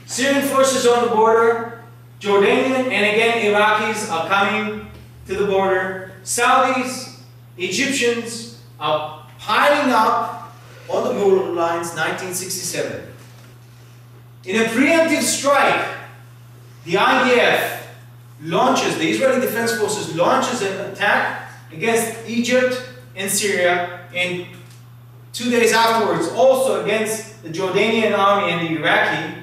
Syrian forces on the border, Jordanian and again Iraqis are coming to the border, Saudis, Egyptians are piling up on the border lines 1967. In a preemptive strike, the IDF launches, the Israeli Defense Forces launches an attack against Egypt and Syria, and 2 days afterwards also against the Jordanian army and the Iraqi.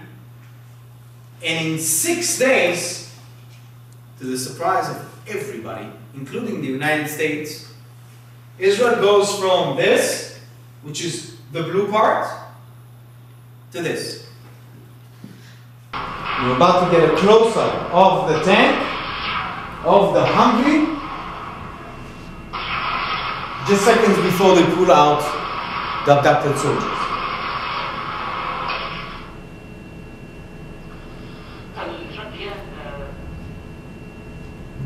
And in 6 days, to the surprise of everybody, including the United States, Israel goes from this, which is the blue part, to this. We're about to get a close-up of the tank, of the Humvee, just seconds before they pull out the abducted soldiers.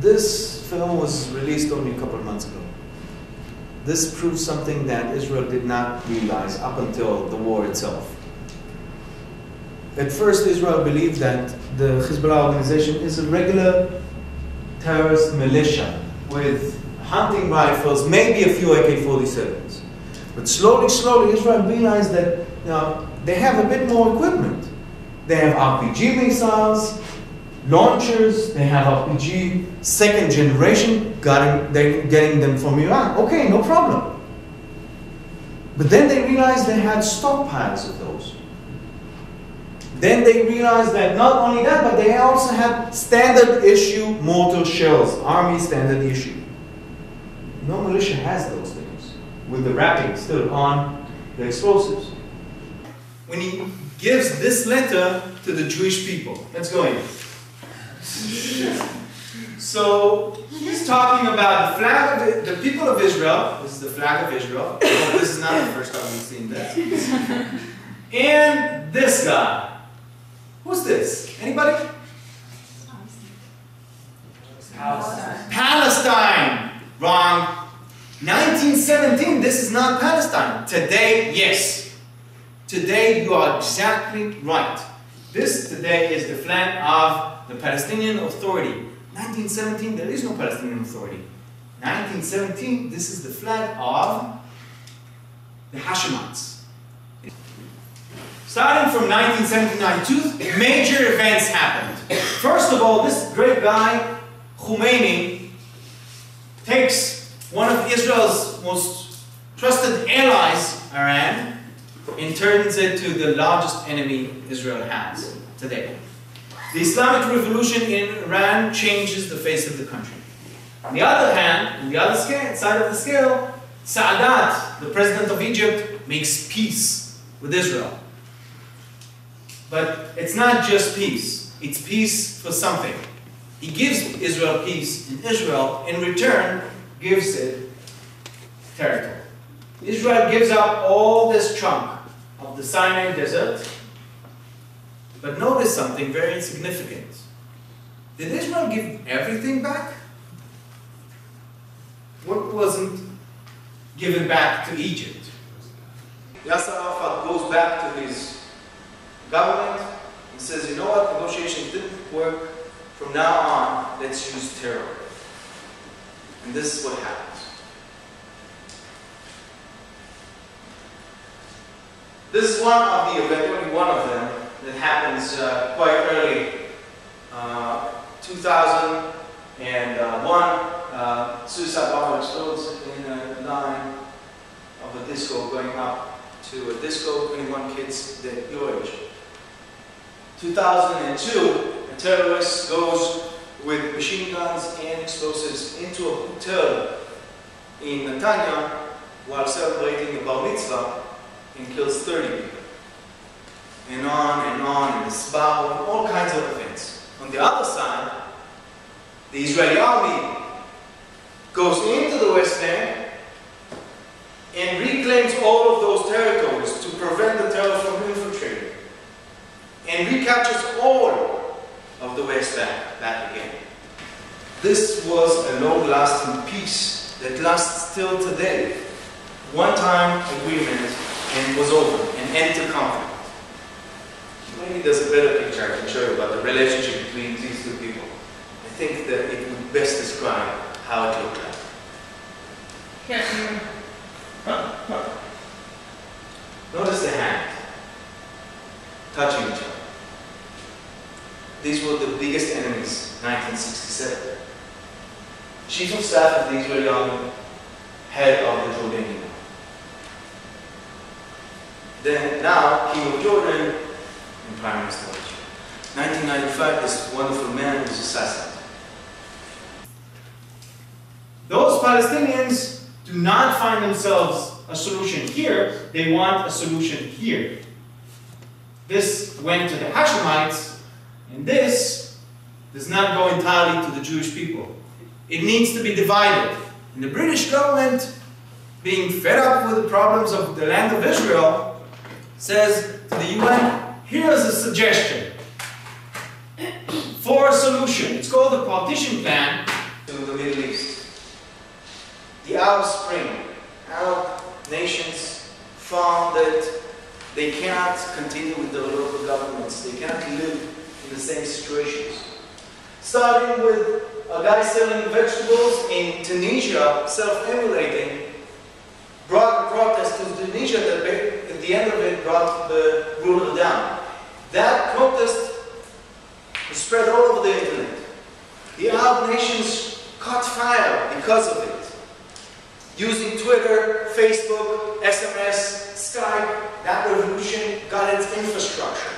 This film was released only a couple of months ago. This proves something that Israel did not realize up until the war itself. At first, Israel believed that the Hezbollah organization is a regular terrorist militia with hunting rifles, maybe a few AK-47s. But slowly, Israel realized that they have a bit more equipment. They have RPG missiles, launchers, they have RPG second generation, they're getting them from Iran. Okay, no problem. But then they realized they had stockpiles of those. Then they realized that not only that, but they also had standard issue mortar shells, army standard issue. No militia has those things, with the wrapping still on the explosives. When he gives this letter to the Jewish people, let's go in. So he's talking about the flag of the people of Israel. This is the flag of Israel. Well, this is not the first time we've seen this. And this guy. Who's this? Anybody? Palestine. Wrong. 1917. This is not Palestine. Today, yes. Today, you are exactly right. This today is the flag of the Palestinian Authority. 1917, there is no Palestinian Authority. 1917, this is the flag of the Hashemites. Starting from 1979, two major events happened. First of all, this great guy, Khomeini, takes one of Israel's most trusted allies, Iran, and turns it to the largest enemy Israel has today. The Islamic Revolution in Iran changes the face of the country. On the other hand, on the other side of the scale, Sadat, the president of Egypt, makes peace with Israel. But it's not just peace, it's peace for something. He gives Israel peace, and Israel, in return, gives it territory. Israel gives up all this chunk of the Sinai Desert. But notice something very insignificant. Did Israel give everything back? What wasn't given back to Egypt? Yasser Arafat goes back to his government and says, you know what, negotiations didn't work. From now on, let's use terror. And this is what happens. This is one of the events, only one of them, that happens quite early. 2001, suicide bomber explodes in a line of a disco going up to a disco, 21 kids that your age. 2002, a terrorist goes with machine guns and explosives into a hotel in Netanya while celebrating a bar mitzvah and kills 30 people. And on, in the Sbar, all kinds of events. On the other side, the Israeli army goes into the West Bank and reclaims all of those territories to prevent the terror from infiltrating, and recaptures all of the West Bank back again. This was a long-lasting peace that lasts till today. One-time agreement and was over, an end to conflict. Maybe there's a better picture I can show you about the relationship between these two people. I think that it would best describe how it looked like. Yeah. Notice the hand touching each other. These were the biggest enemies, 1967. Chief of Staff of the Israeli Army, head of the Jordanian. Then now, King of Jordan and Prime Minister of Israel. 1995, this wonderful man was assassinated. Those Palestinians do not find themselves a solution here, they want a solution here. This went to the Hashemites, and this does not go entirely to the Jewish people. It needs to be divided. And the British government, being fed up with the problems of the land of Israel, says to the UN, here's a suggestion for a solution. It's called the partition plan to the Middle East. The Arab Spring, Arab nations found that they cannot continue with their local governments. They cannot live in the same situations. Starting with a guy selling vegetables in Tunisia, self-emulating, brought a protest to Tunisia that at the end of it brought the ruler down. That protest was spread all over the internet. The Arab nations caught fire because of it. Using Twitter, Facebook, SMS, Skype, that revolution got its infrastructure.